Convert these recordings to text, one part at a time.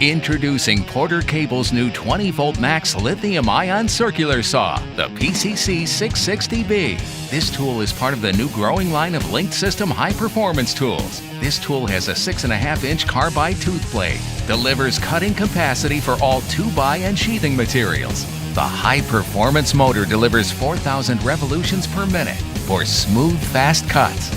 Introducing Porter Cable's new 20-volt max lithium-ion circular saw, the PCC 660B. This tool is part of the new growing line of linked system high-performance tools. This tool has a 6.5-inch carbide tooth blade, delivers cutting capacity for all 2-by and sheathing materials. The high-performance motor delivers 4,000 revolutions per minute for smooth, fast cuts.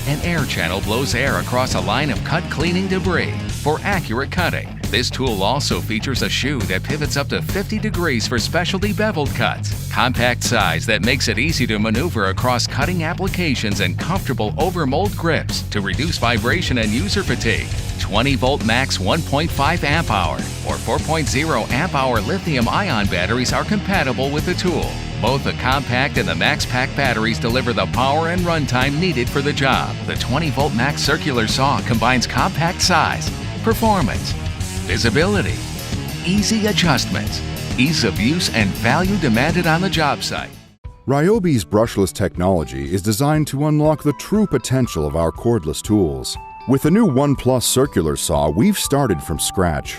An air channel blows air across a line of cut-cleaning debris for accurate cutting. This tool also features a shoe that pivots up to 50 degrees for specialty beveled cuts. Compact size that makes it easy to maneuver across cutting applications and comfortable over-mold grips to reduce vibration and user fatigue. 20-volt max 1.5 amp-hour or 4.0 amp-hour lithium-ion batteries are compatible with the tool. Both the compact and the max pack batteries deliver the power and runtime needed for the job. The 20-volt max circular saw combines compact size, performance, visibility, easy adjustments, ease of use, and value demanded on the job site. Ryobi's brushless technology is designed to unlock the true potential of our cordless tools. With the new ONE+ circular saw, we've started from scratch,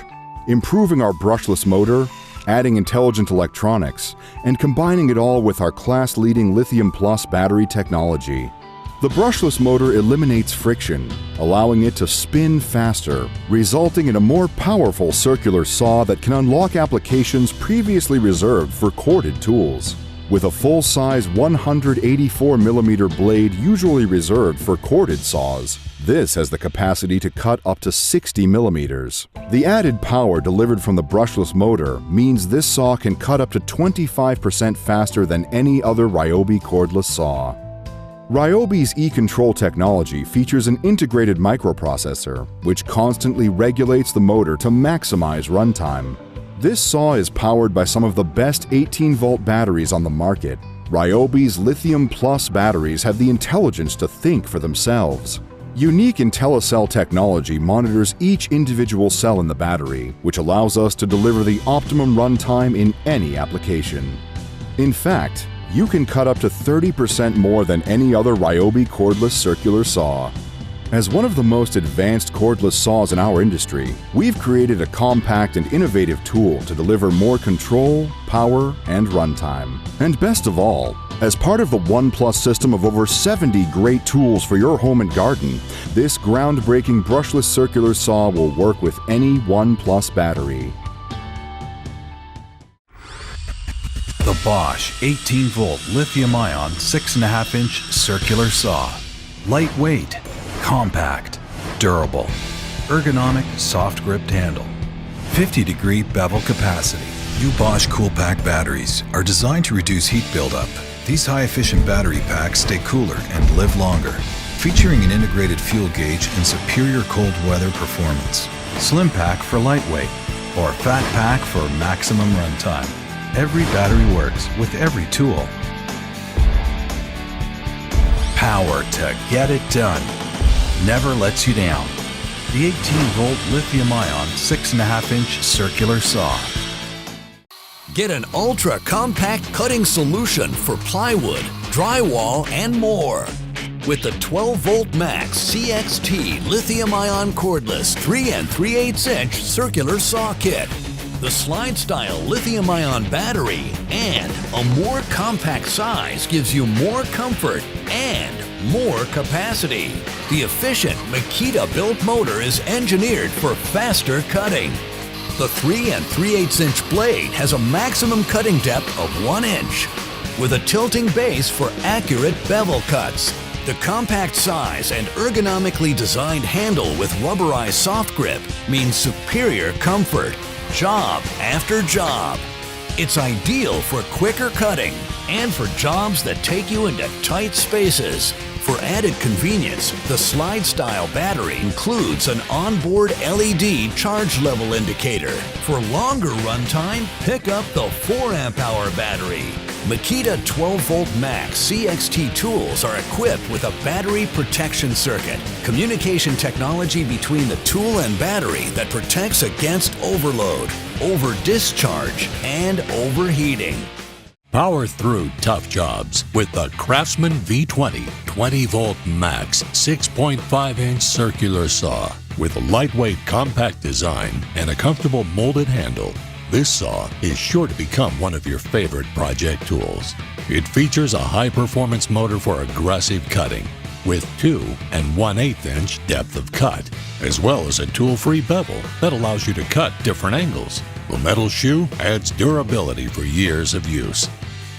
improving our brushless motor, adding intelligent electronics, and combining it all with our class-leading Lithium Plus battery technology. The brushless motor eliminates friction, allowing it to spin faster, resulting in a more powerful circular saw that can unlock applications previously reserved for corded tools. With a full-size 184mm blade usually reserved for corded saws, this has the capacity to cut up to 60mm. The added power delivered from the brushless motor means this saw can cut up to 25% faster than any other Ryobi cordless saw. Ryobi's e-control technology features an integrated microprocessor, which constantly regulates the motor to maximize runtime. This saw is powered by some of the best 18-volt batteries on the market. Ryobi's Lithium Plus batteries have the intelligence to think for themselves. Unique IntelliCell technology monitors each individual cell in the battery, which allows us to deliver the optimum runtime in any application. In fact, you can cut up to 30% more than any other Ryobi cordless circular saw. As one of the most advanced cordless saws in our industry, we've created a compact and innovative tool to deliver more control, power, and runtime. And best of all, as part of the ONE+ system of over 70 great tools for your home and garden, this groundbreaking brushless circular saw will work with any ONE+ battery. The Bosch 18-volt lithium-ion 6.5-inch circular saw. Lightweight, compact, durable, ergonomic, soft-gripped handle, 50-degree bevel capacity. New Bosch Cool-Pack batteries are designed to reduce heat buildup. These high-efficient battery packs stay cooler and live longer, featuring an integrated fuel gauge and superior cold weather performance. Slim pack for lightweight, or fat pack for maximum runtime. Every battery works with every tool. Power to get it done. Never lets you down. The 18-volt lithium-ion 6.5-inch circular saw. Get an ultra-compact cutting solution for plywood, drywall, and more. With the 12-volt max CXT lithium-ion cordless 3 3/8-inch circular saw kit. The slide-style lithium-ion battery and a more compact size gives you more comfort and more capacity. The efficient MAKITA built motor is engineered for faster cutting. The 3 3/8-inch blade has a maximum cutting depth of 1 inch with a tilting base for accurate bevel cuts. The compact size and ergonomically designed handle with rubberized soft grip means superior comfort, job after job. It's ideal for quicker cutting and for jobs that take you into tight spaces. For added convenience, the slide-style battery includes an onboard LED charge level indicator. For longer runtime, pick up the 4 amp-hour battery. MAKITA 12-volt max CXT tools are equipped with a battery protection circuit, communication technology between the tool and battery that protects against overload, over-discharge, and overheating. Power through tough jobs with the CRAFTSMAN V20 20-volt max 6.5-inch circular saw. With a lightweight, compact design and a comfortable molded handle, this saw is sure to become one of your favorite project tools. It features a high-performance motor for aggressive cutting, with 2 1/8 inch depth of cut, as well as a tool-free bevel that allows you to cut different angles. The metal shoe adds durability for years of use.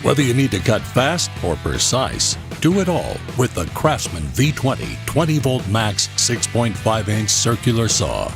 Whether you need to cut fast or precise, do it all with the CRAFTSMAN V20 20-volt max 6.5-inch circular saw.